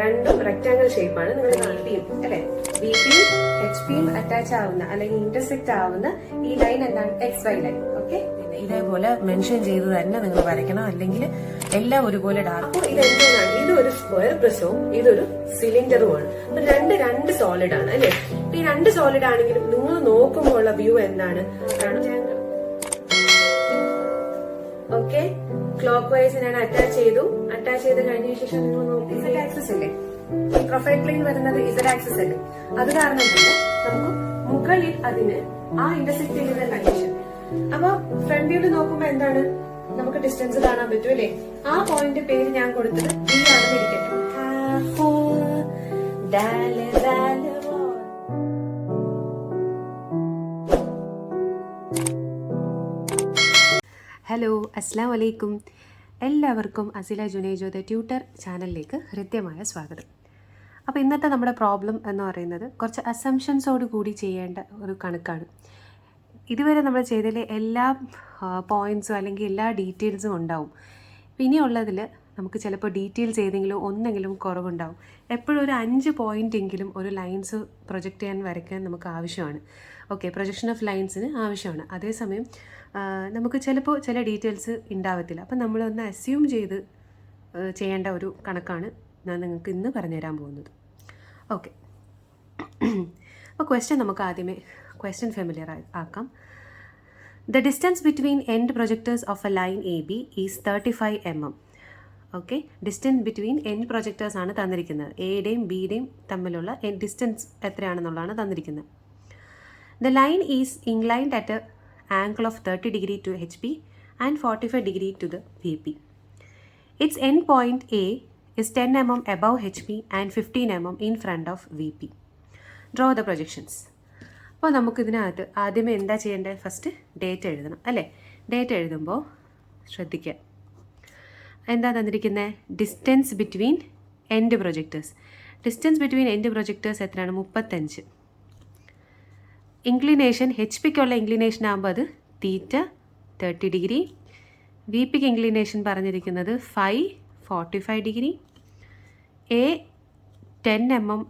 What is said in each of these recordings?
രണ്ടും റെക്ടാങ്കിൾ ഷേപ്പാണ്. നിങ്ങൾ VPയും അല്ലെ, VPയും HP-യും അറ്റാച്ച് ആവുന്ന അല്ലെങ്കിൽ ഇന്റർസെക്ട് ആവുന്ന ഈ ലൈൻ എന്താണ്? XY line. ഓക്കെ, ഇതേപോലെ മെൻഷൻ ചെയ്ത് തന്നെ നിങ്ങൾ വരയ്ക്കണം, അല്ലെങ്കിൽ എല്ലാം ഒരുപോലെ ഡാർക്ക്. അപ്പോൾ ഇതെന്താണ്? ഇതൊരു സ്ക്വയർ പ്രിസവും ഇതൊരു സിലിണ്ടറുമാണ്. അപ്പൊ രണ്ട് സോളിഡ് ആണ് അല്ലെ. ഈ രണ്ട് സോളിഡ് ആണെങ്കിലും നിങ്ങൾ നോക്കുമ്പോൾ ഉള്ള വ്യൂ എന്താണ്? ഓക്കെ, ക്ലോക്ക് വൈസ് ഞാൻ അറ്റാച്ച് ചെയ്ത് കഴിഞ്ഞ ശേഷം നിങ്ങൾ നോക്കി Z ആക്സിസ് അല്ലേ, ഈ പ്രൊഫൈൽ പ്ലെയിൻ വരുന്നത് Z ആക്സിസ് അല്ലേ. അത് കാരണം തന്നെ നമുക്ക് മുകളിൽ അതിന് ആ ഇന്റർസെക്ട് ചെയ്യുന്ന കണ്ടീഷൻ. അപ്പൊ ഫ്രണ്ട് വ്യൂല് നോക്കുമ്പോ എന്താണ്? നമുക്ക് ഡിസ്റ്റൻസ് കാണാൻ പറ്റും അല്ലേ. ആ പോയിന്റ് പേര് ഞാൻ കൊടുത്തത് B ആണെന്ന് ഇരിക്കട്ടെ. ഹലോ, അസ്സലാം വലൈക്കും. എല്ലാവർക്കും അസില ജുനേജോ ദ ട്യൂട്ടർ ചാനലിലേക്ക് ഹൃദ്യമായ സ്വാഗതം. അപ്പോൾ ഇന്നത്തെ നമ്മുടെ പ്രോബ്ലം എന്ന് പറയുന്നത് കുറച്ച് അസംഷൻസോട് കൂടി ചെയ്യേണ്ട ഒരു കണക്കാണ്. ഇതുവരെ നമ്മൾ ചെയ്തതിലെ എല്ലാ പോയിൻറ്റ്സും അല്ലെങ്കിൽ എല്ലാ ഡീറ്റെയിൽസും ഉണ്ടാവും. ഇനിയുള്ളതിൽ നമുക്ക് ചിലപ്പോൾ ഡീറ്റെയിൽസ് ഏതെങ്കിലും ഒന്നെങ്കിലും കുറവുണ്ടാവും. എപ്പോഴും ഒരു 5 പോയിൻ്റ് എങ്കിലും ഒരു ലൈൻസ് പ്രൊജക്റ്റ് ചെയ്യാൻ വരയ്ക്കാൻ നമുക്ക് ആവശ്യമാണ്. ഓക്കെ, പ്രൊജക്ഷൻ ഓഫ് ലൈൻസിന് ആവശ്യമാണ്. അതേസമയം നമുക്ക് ചിലപ്പോൾ ചില ഡീറ്റെയിൽസ് ഉണ്ടാവത്തില്ല. അപ്പം നമ്മളൊന്ന് അസ്യൂം ചെയ്ത് ചെയ്യേണ്ട ഒരു കണക്കാണ് ഞാൻ നിങ്ങൾക്ക് ഇന്ന് പറഞ്ഞുതരാൻ പോകുന്നത്. ഓക്കെ, അപ്പോൾ ക്വസ്റ്റ്യൻ നമുക്ക് ആദ്യമേ ക്വസ്റ്റ്യൻ ഫെമിലിയർ ആക്കാം. The distance between end projectors of A line AB is 35 mm. Okay, distance between end projectors ആണ് തന്നിരിക്കുന്നത്. എയുടെയും ബിയുടെയും തമ്മിലുള്ള ഡിസ്റ്റൻസ് എത്രയാണെന്നുള്ളതാണ് തന്നിരിക്കുന്നത്. The line is inclined at A angle of 30 degree to HP and 45 degree to the VP. Its end point A is 10 mm above HP and 15 mm in front of VP. Draw the projections. അപ്പോൾ നമുക്കിതിനകത്ത് ആദ്യമേ എന്താ ചെയ്യേണ്ടത്? First date എഴുതണം അല്ലേ. Date എഴുതുമ്പോൾ ശ്രദ്ധിക്കുക, എന്താ തന്നിരിക്കുന്നത്? Distance between end projectors. Distance between end projectors എത്രയാണ്? 35. ഇൻക്ലിനേഷൻ HP-ക്കുള്ള ഇൻക്ലിനേഷൻ ആകുമ്പോൾ അത് θ 30 ഡിഗ്രി. VP-ക്ക് ഇൻക്ലിനേഷൻ പറഞ്ഞിരിക്കുന്നത് 45 ഡിഗ്രി. A 10 mm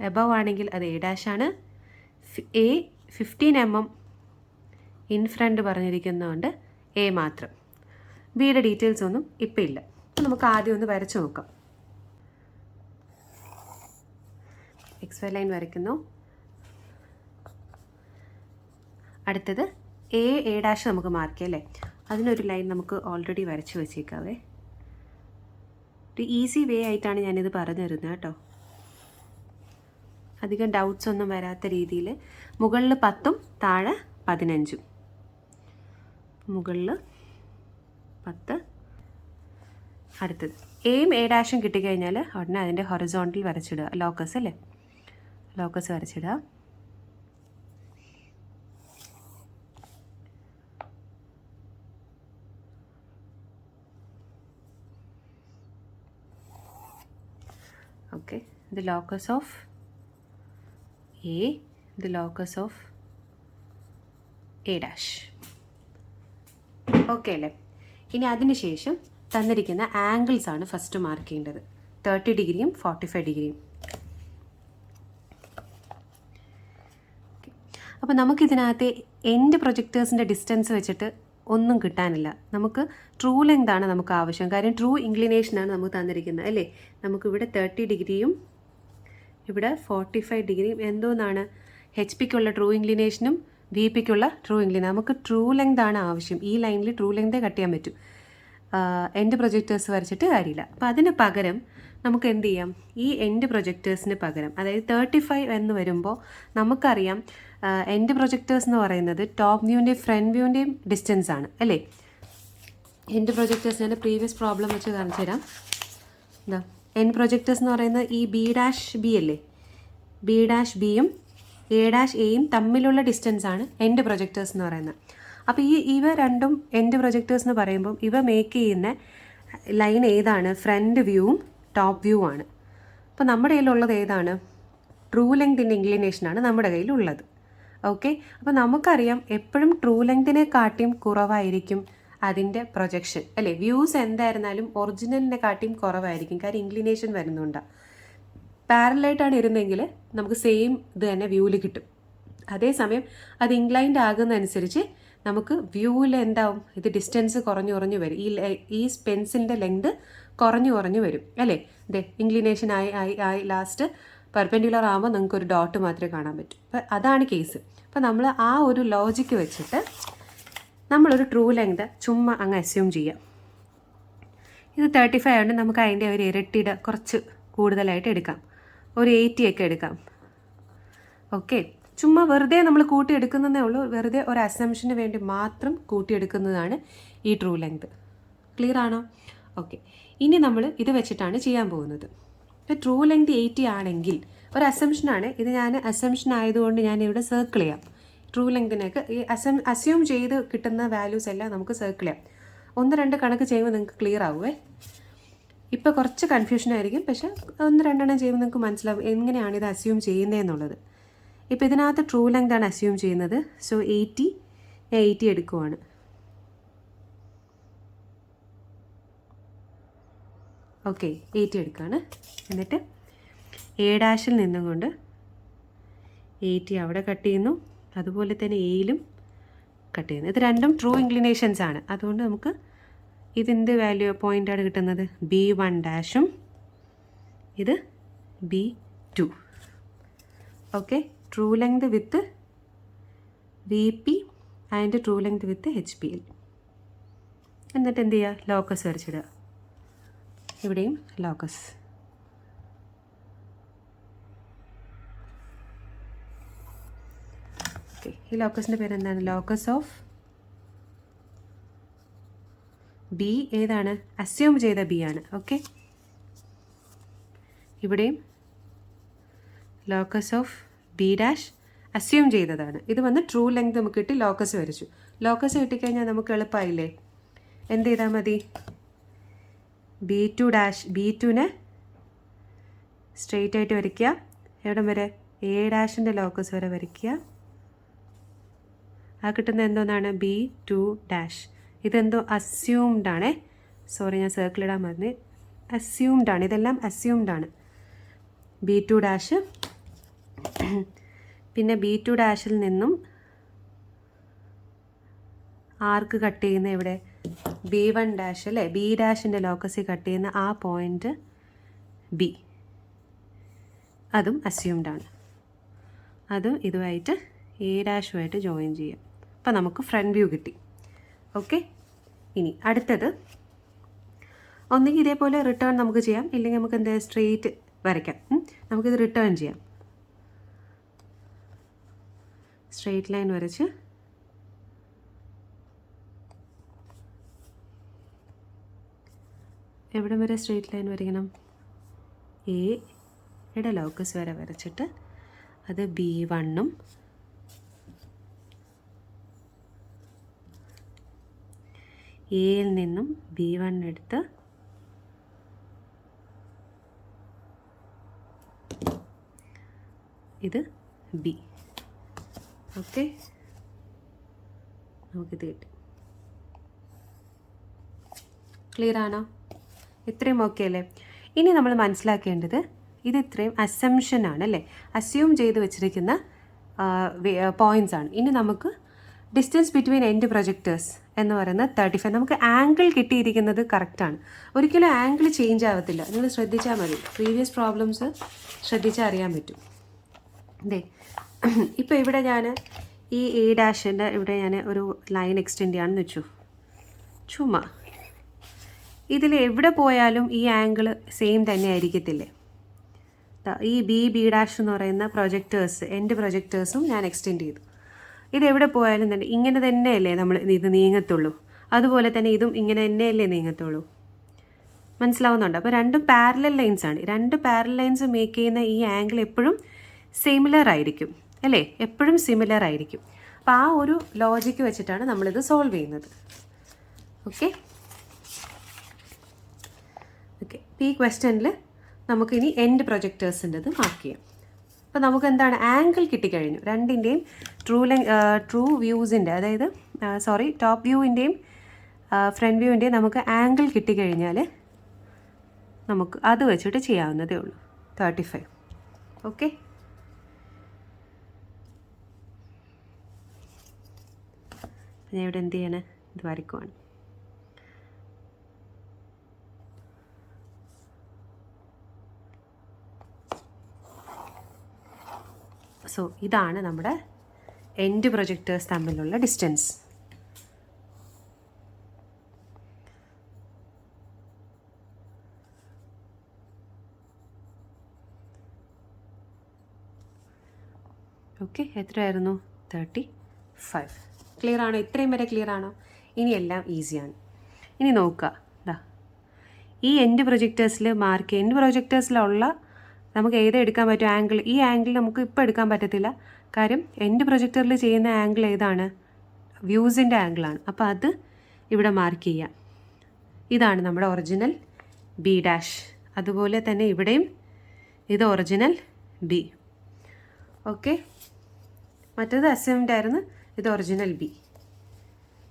എബവ് ആണെങ്കിൽ അത് A' ആണ്. A 15 mm ഇൻ ഫ്രണ്ട് പറഞ്ഞിരിക്കുന്നതുകൊണ്ട് A മാത്രം. ബിയുടെ ഡീറ്റെയിൽസ് ഒന്നും ഇപ്പം ഇല്ല. നമുക്ക് ആദ്യം ഒന്ന് വരച്ച് നോക്കാം. XY ലൈൻ വരയ്ക്കുന്നു. അടുത്തത് A' നമുക്ക് മാർക്ക് ചെയ്യാം അല്ലേ. അതിനൊരു ലൈൻ നമുക്ക് ഓൾറെഡി വരച്ച് വെച്ചേക്കാവേ. ഒരു ഈസി വേ ആയിട്ടാണ് ഞാനിത് പറഞ്ഞു തരുന്നത് കേട്ടോ. അധികം ഡൗട്ട്സ് ഒന്നും വരാത്ത രീതിയിൽ മുകളിൽ 10 താഴെ 15. മുകളിൽ 10. അടുത്തത് Aയും A' കിട്ടിക്കഴിഞ്ഞാൽ ഉടനെ അതിൻ്റെ ഹൊറിസോണ്ടൽ വരച്ചിടുക. ലോക്കസ് അല്ലേ, ലോക്കസ് വരച്ചിടുക. Okay, the locus of A, the locus of A'. Okay അല്ലേ. ഇനി അതിനുശേഷം തന്നിരിക്കുന്ന ആംഗിൾസ് ആണ് ഫസ്റ്റ് മാർക്ക് ചെയ്യേണ്ടത്. 30 ഡിഗ്രിയും 45 ഡിഗ്രിയും. അപ്പോൾ നമുക്കിതിനകത്ത് എൻഡ് പ്രൊജക്ടേഴ്സിൻ്റെ ഡിസ്റ്റൻസ് വെച്ചിട്ട് ഒന്നും കിട്ടാനില്ല. നമുക്ക് ട്രൂ ലെങ്ത് ആണ് നമുക്ക് ആവശ്യം. കാര്യം ട്രൂ ഇൻക്ലിനേഷനാണ് നമുക്ക് തന്നിരിക്കുന്നത് അല്ലേ. നമുക്കിവിടെ 30 ഡിഗ്രിയും ഇവിടെ 45 ഡിഗ്രിയും എന്തോന്നാണ്? HP-ക്കുള്ള ട്രൂ ഇൻക്ലിനേഷനും VP-ക്കുള്ള ട്രൂ ഇൻക്ലിനേഷൻ. നമുക്ക് ട്രൂ ലെങ്ത് ആണ് ആവശ്യം. ഈ ലൈനിൽ ട്രൂ ലെങ്തേ കട്ട് ചെയ്യാൻ പറ്റും. എൻഡ് പ്രൊജക്ടേഴ്സ് വരച്ചിട്ട് കാര്യമില്ല. അപ്പോൾ അതിന് പകരം നമുക്ക് എന്ത് ചെയ്യാം? ഈ എൻഡ് പ്രൊജക്ടേഴ്സിന് പകരം, അതായത് 35 എന്ന് വരുമ്പോൾ നമുക്കറിയാം എൻഡ് പ്രൊജക്ടേഴ്സ് എന്ന് പറയുന്നത് ടോപ്പ് വ്യൂവിൻ്റെയും ഫ്രണ്ട് വ്യൂവിൻ്റെയും ഡിസ്റ്റൻസ് ആണ് അല്ലേ. എൻഡ് പ്രൊജക്ടേഴ്സ് ഞാൻ പ്രീവിയസ് പ്രോബ്ലം വെച്ച് കാണിച്ചു തരാം. എന്താ എൻഡ് പ്രൊജക്ടേഴ്സ് എന്ന് പറയുന്നത് ഈ B' അല്ലേ. B''B'യും A''Aയും തമ്മിലുള്ള ഡിസ്റ്റൻസ് ആണ് എൻഡ് പ്രൊജക്ടേഴ്സ് എന്ന് പറയുന്നത്. അപ്പോൾ ഇവ രണ്ടും എൻഡ് പ്രൊജക്ടേഴ്സ് എന്ന് പറയുമ്പോൾ ഇവ മേക്ക് ചെയ്യുന്ന ലൈൻ ഏതാണ്? ഫ്രണ്ട് വ്യൂവും ടോപ്പ് വ്യൂ ആണ്. അപ്പോൾ നമ്മുടെ കയ്യിലുള്ളത് ഏതാണ്? ട്രൂ ലെങ്തിൻ്റെ ഇൻക്ലിനേഷനാണ് നമ്മുടെ കയ്യിലുള്ളത്. ഓക്കെ, അപ്പോൾ നമുക്കറിയാം എപ്പോഴും ട്രൂ ലെങ്തിനെ കാട്ടിയും കുറവായിരിക്കും അതിൻ്റെ പ്രൊജക്ഷൻ അല്ലേ. വ്യൂസ് എന്തായിരുന്നാലും ഒറിജിനലിനെ കാട്ടിയും കുറവായിരിക്കും. കാര്യം ഇൻക്ലിനേഷൻ വരുന്നുണ്ട്. പാരലായിട്ടാണ് ഇരുന്നെങ്കിൽ നമുക്ക് സെയിം ഇത് തന്നെ വ്യൂവിൽ കിട്ടും. അതേസമയം അത് ഇൻക്ലൈൻഡ് ആകുന്നതനുസരിച്ച് നമുക്ക് വ്യൂവിൽ എന്താവും, ഇത് ഡിസ്റ്റൻസ് കുറഞ്ഞു വരും. ഈ പെൻസിലിൻ്റെ ലെങ്ത് കുറഞ്ഞു വരും അല്ലേ. ഇതേ ഇൻക്ലിനേഷൻ ആയി ലാസ്റ്റ് പെർപെൻഡിക്കുലർ ആകുമ്പോൾ നിങ്ങൾക്കൊരു ഡോട്ട് മാത്രമേ കാണാൻ പറ്റൂ. അപ്പോൾ അതാണ് കേസ്. അപ്പോൾ നമ്മൾ ആ ഒരു ലോജിക്ക് വെച്ചിട്ട് നമ്മളൊരു ട്രൂ ലെങ്ത് ചുമ്മാ അങ്ങ് അസ്യൂം ചെയ്യാം. ഇത് 35 ആയതുകൊണ്ട് നമുക്ക് അതിൻ്റെ ഒരു ഇരട്ടിയുടെ കുറച്ച് കൂടുതലായിട്ട് എടുക്കാം, ഒരു 80 ഒക്കെ എടുക്കാം. ഓക്കെ, ചുമ്മാ വെറുതെ നമ്മൾ കൂട്ടിയെടുക്കുന്നതേ ഉള്ളൂ, വെറുതെ ഒരു അസംഷന് വേണ്ടി മാത്രം കൂട്ടിയെടുക്കുന്നതാണ് ഈ ട്രൂ ലെങ്ത്. ക്ലിയർ ആണോ? ഓക്കെ, ഇനി നമ്മൾ ഇത് വെച്ചിട്ടാണ് ചെയ്യാൻ പോകുന്നത്. ഇപ്പോൾ ട്രൂ ലെങ്ത് 80 ആണെങ്കിൽ ഒരു അസംഷനാണ് ഇത്. ഞാൻ അസംഷൻ ആയതുകൊണ്ട് ഞാൻ ഇവിടെ സർക്കിൾ ചെയ്യാം. ട്രൂ ലെങ്തിനൊക്കെ ഈ അസ്യൂം ചെയ്ത് കിട്ടുന്ന വാല്യൂസ് എല്ലാം നമുക്ക് സർക്കിൾ ചെയ്യാം. 1-2 കണക്ക് ചെയ്യുമ്പോൾ നിങ്ങൾക്ക് ക്ലിയർ ആവുമേ. ഇപ്പോൾ കുറച്ച് കൺഫ്യൂഷൻ ആയിരിക്കും, പക്ഷേ 1-2 ചെയ്യുമ്പോൾ നിങ്ങൾക്ക് മനസ്സിലാവും എങ്ങനെയാണ് ഇത് അസ്യൂം ചെയ്യുന്നതെന്നുള്ളത്. ഇപ്പോൾ ഇതിനകത്ത് ട്രൂ ലെങ്ത് ആണ് അസ്യൂം ചെയ്യുന്നത്. സോ 80 ഞാൻ 80 എടുക്കുവാണ്. ഓക്കെ, 80 എടുക്കുകയാണ്. എന്നിട്ട് A' നിന്നും കൊണ്ട് 80 അവിടെ കട്ട് ചെയ്യുന്നു, അതുപോലെ തന്നെ എയിലും കട്ട് ചെയ്യുന്നു. ഇത് രണ്ടും ട്രൂ ഇൻക്ലിനേഷൻസ് ആണ്. അതുകൊണ്ട് നമുക്ക് ഇതിൻ്റെ വാല്യൂ പോയിൻ്റാണ് കിട്ടുന്നത് B1'ഉം ഇത് B2. Okay, true length with VP and true length with HPL. എന്നിട്ട് എന്ത് ചെയ്യുക, ലോക്കസ് വരച്ചിടുക. ഇവിടെയും ലോക്കസ്. ഓക്കെ, ഈ ലോക്കസിൻ്റെ പേര് എന്താണ്? Locus of B. ഏതാണ്? അസ്യൂം ചെയ്ത B ആണ്. ഓക്കെ, ഇവിടെയും ലോക്കസ് ഓഫ് B' അസ്യൂം ചെയ്തതാണ്. ഇത് വന്ന് ട്രൂ ലെങ്ത് നമുക്ക് കിട്ടി, ലോക്കസ് വരച്ചു. ലോക്കസ് കിട്ടിക്കഴിഞ്ഞാൽ നമുക്ക് എളുപ്പമായില്ലേ? എന്ത് ചെയ്താൽ മതി? B2'നെ സ്ട്രെയിറ്റ് ആയിട്ട് വരയ്ക്കുക. എവിടം വരെ? A' ലോക്കസ് വരെ വരയ്ക്കുക. ആ കിട്ടുന്ന എന്തോന്നാണ്? B2'. ഇതെന്തോ അസ്യൂംഡ് ആണേ. സോറി, ഞാൻ സർക്കിൾ ഇടാൻ മറന്ന്. അസ്യൂംഡ് ആണ്, ഇതെല്ലാം അസ്യൂംഡ് ആണ്. B2'. പിന്നെ B2'ൽ നിന്നും ആർക്ക് കട്ട് ചെയ്യുന്ന ഇവിടെ? B1' അല്ലേ. B' ലോക്കസിൽ കട്ട് ചെയ്യുന്ന ആ പോയിൻ്റ് B, അതും അസ്യൂംഡ് ആണ്. അതും ഇതുമായിട്ട് A' ജോയിൻ ചെയ്യാം. അപ്പോൾ നമുക്ക് ഫ്രണ്ട് വ്യൂ കിട്ടി. ഓക്കെ, ഇനി അടുത്തത് ഒന്നുകിൽ ഇതേപോലെ റിട്ടേൺ നമുക്ക് ചെയ്യാം, ഇല്ലെങ്കിൽ നമുക്ക് എന്താ സ്ട്രെയിറ്റ് വരയ്ക്കാം. നമുക്കിത് റിട്ടേൺ ചെയ്യാം. സ്ട്രെയിറ്റ് ലൈൻ വരച്ച് എവിടം വരെ സ്ട്രെയിറ്റ് ലൈൻ വരയ്ക്കണം? എയുടെ ലോക്കസ് വരെ വരച്ചിട്ട് അത് B1ഉം എയിൽ നിന്നും B1 എടുത്ത് ഇത് B. ഓക്കെ, നമുക്കിത് കിട്ടി. ക്ലിയർ ആണോ? ഇത്രയും ഓക്കെ അല്ലേ? ഇനി നമ്മൾ മനസ്സിലാക്കേണ്ടത് ഇത് ഇത്രയും അസംഷനാണ് അല്ലേ, അസ്യൂം ചെയ്ത് വെച്ചിരിക്കുന്ന പോയിൻറ്റ്സ് ആണ്. ഇനി നമുക്ക് ഡിസ്റ്റൻസ് ബിറ്റ്വീൻ എൻഡ് പ്രൊജക്ടേഴ്സ് എന്ന് പറയുന്നത് 35. നമുക്ക് ആംഗിൾ കിട്ടിയിരിക്കുന്നത് കറക്റ്റാണ്. ഒരിക്കലും ആംഗിൾ ചേഞ്ച് ആവത്തില്ല. നിങ്ങൾ ശ്രദ്ധിച്ചാൽ മതി, പ്രീവിയസ് പ്രോബ്ലംസ് ശ്രദ്ധിച്ചാൽ അറിയാൻ പറ്റും. അതെ, ഇപ്പോൾ ഇവിടെ ഞാൻ ഈ A' ഇവിടെ ഞാൻ ഒരു ലൈൻ എക്സ്റ്റെൻഡ് ചെയ്യാമെന്ന് വെച്ചു. ചുമ്മാ ഇതിൽ എവിടെ പോയാലും ഈ ആംഗിൾ സെയിം തന്നെ ആയിരിക്കത്തില്ലേ? ഈ B' എന്ന് പറയുന്ന പ്രൊജക്ടേഴ്സ്, എൻഡ് പ്രൊജക്ടേഴ്സും ഞാൻ എക്സ്റ്റെൻഡ് ചെയ്തു. ഇതെവിടെ പോയാലും തന്നെ ഇങ്ങനെ തന്നെയല്ലേ നമ്മൾ ഇത് നീങ്ങത്തുള്ളൂ. അതുപോലെ തന്നെ ഇതും ഇങ്ങനെ തന്നെയല്ലേ നീങ്ങത്തുള്ളൂ. മനസ്സിലാവുന്നുണ്ട്? അപ്പോൾ രണ്ടും പാരലൽ ലൈൻസാണ്. രണ്ട് പാരലൽ ലൈൻസ് മേക്ക് ചെയ്യുന്ന ഈ ആംഗിൾ എപ്പോഴും സിമിലർ ആയിരിക്കും അല്ലേ? എപ്പോഴും സിമിലർ ആയിരിക്കും. അപ്പോൾ ആ ഒരു ലോജിക്ക് വെച്ചിട്ടാണ് നമ്മളിത് സോൾവ് ചെയ്യുന്നത്. ഓക്കെ ഓക്കെ ഈ ക്വസ്റ്റ്യനിൽ നമുക്കിനി എൻഡ് പ്രൊജക്ടേഴ്സിൻ്റെത് മാർക്ക് ചെയ്യാം. അപ്പോൾ നമുക്ക് എന്താണ്, ആംഗിൾ കിട്ടിക്കഴിഞ്ഞു. രണ്ടിൻ്റെയും ട്രൂ വ്യൂസിൻ്റെ, അതായത് ടോപ്പ് വ്യൂവിൻ്റെയും ഫ്രണ്ട് വ്യൂവിൻ്റെയും നമുക്ക് ആംഗിൾ കിട്ടിക്കഴിഞ്ഞാൽ നമുക്ക് അത് വെച്ചിട്ട് ചെയ്യാവുന്നതേ ഉള്ളൂ. 35. ഓക്കെ, ഞാൻ ഇവിടെ എന്ത് ചെയ്യണേ, ഇത് വരയ്ക്കുവാണ്. സോ ഇതാണ് നമ്മുടെ എൻഡ് പ്രൊജക്ടേഴ്സ് തമ്മിലുള്ള ഡിസ്റ്റൻസ്. ഓക്കെ, എത്രയായിരുന്നു? 35. ക്ലിയർ ആണോ? ഇത്രയും വരെ ക്ലിയർ ആണോ? ഇനി എല്ലാം ഈസിയാണ്. ഇനി നോക്കുക, ഇതാ ഈ എൻഡ് പ്രൊജക്ടേഴ്സിൽ എൻഡ് പ്രൊജക്ടേഴ്സിലുള്ള നമുക്ക് ഏത് എടുക്കാൻ പറ്റും ആംഗിൾ. ഈ ആംഗിൾ നമുക്ക് ഇപ്പോൾ എടുക്കാൻ പറ്റത്തില്ല, കാര്യം എൻഡ് പ്രൊജക്ടറിൽ ചെയ്യുന്ന ആംഗിൾ ഏതാണ്? വ്യൂസിൻ്റെ ആംഗിളാണ്. അപ്പോൾ അത് ഇവിടെ മാർക്ക് ചെയ്യാം. ഇതാണ് നമ്മുടെ ഒറിജിനൽ B'. അതുപോലെ തന്നെ ഇവിടെയും ഇത് ഒറിജിനൽ B. ഓക്കെ, മറ്റേത് അസൈൻമെൻ്റ് ആയിരുന്നു, ഇത് ഒറിജിനൽ B.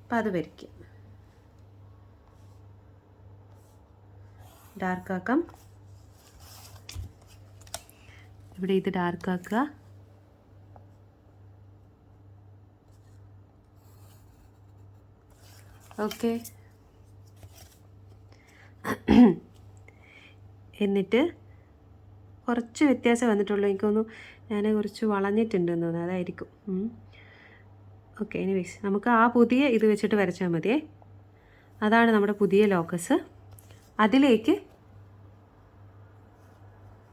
അപ്പോൾ അത് വരയ്ക്കുക. ഡാർക്കാക്കാം, ഇവിടെ ഇത് ഡാർക്കാക്കുക. ഓക്കെ, എന്നിട്ട് കുറച്ച് വ്യത്യാസം വന്നിട്ടുള്ളൂ. എനിക്കൊന്നു ഞാൻ കുറച്ച് വളഞ്ഞിട്ടുണ്ടെന്ന് തോന്നുന്നു, അതായിരിക്കും. ഓക്കെ, എനിവേസ് നമുക്ക് ആ പുതിയ ഇത് വെച്ചിട്ട് വരച്ചാൽ മതിയേ. അതാണ് നമ്മുടെ പുതിയ ലോക്കസ്. അതിലേക്ക്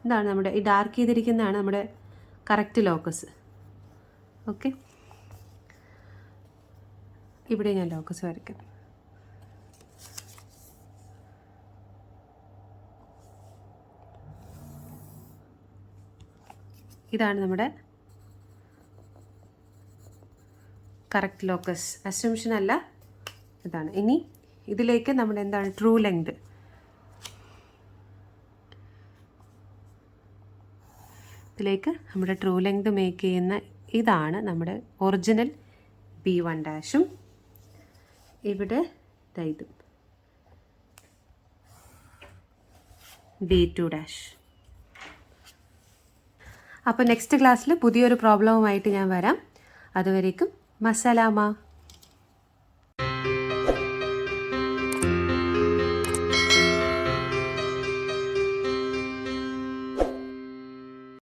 ഇതാണ് നമ്മുടെ ഈ ഡാർക്ക് ചെയ്തിരിക്കുന്നതാണ് നമ്മുടെ കറക്റ്റ് ലോക്കസ്. ഓക്കെ, ഇവിടെ ഞാൻ ലോക്കസ് വരയ്ക്കാം. ഇതാണ് നമ്മുടെ കറക്റ്റ് ലോക്കസ്. അസ്യൂംഷൻ അല്ല, ഇതാണ്. ഇനി ഇതിലേക്ക് നമ്മുടെ എന്താണ് ട്രൂ ലെങ്ത്. ഇതിലേക്ക് നമ്മുടെ ട്രൂ ലെങ്ത് മേക്ക് ചെയ്യുന്ന ഇതാണ് നമ്മുടെ ഒറിജിനൽ B1'. ഇവിടെ ഇതും B2'. അപ്പോൾ നെക്സ്റ്റ് ക്ലാസ്സിൽ പുതിയൊരു പ്രോബ്ലവുമായിട്ട് ഞാൻ വരാം. അതുവരേക്കും മസ്സലാമ.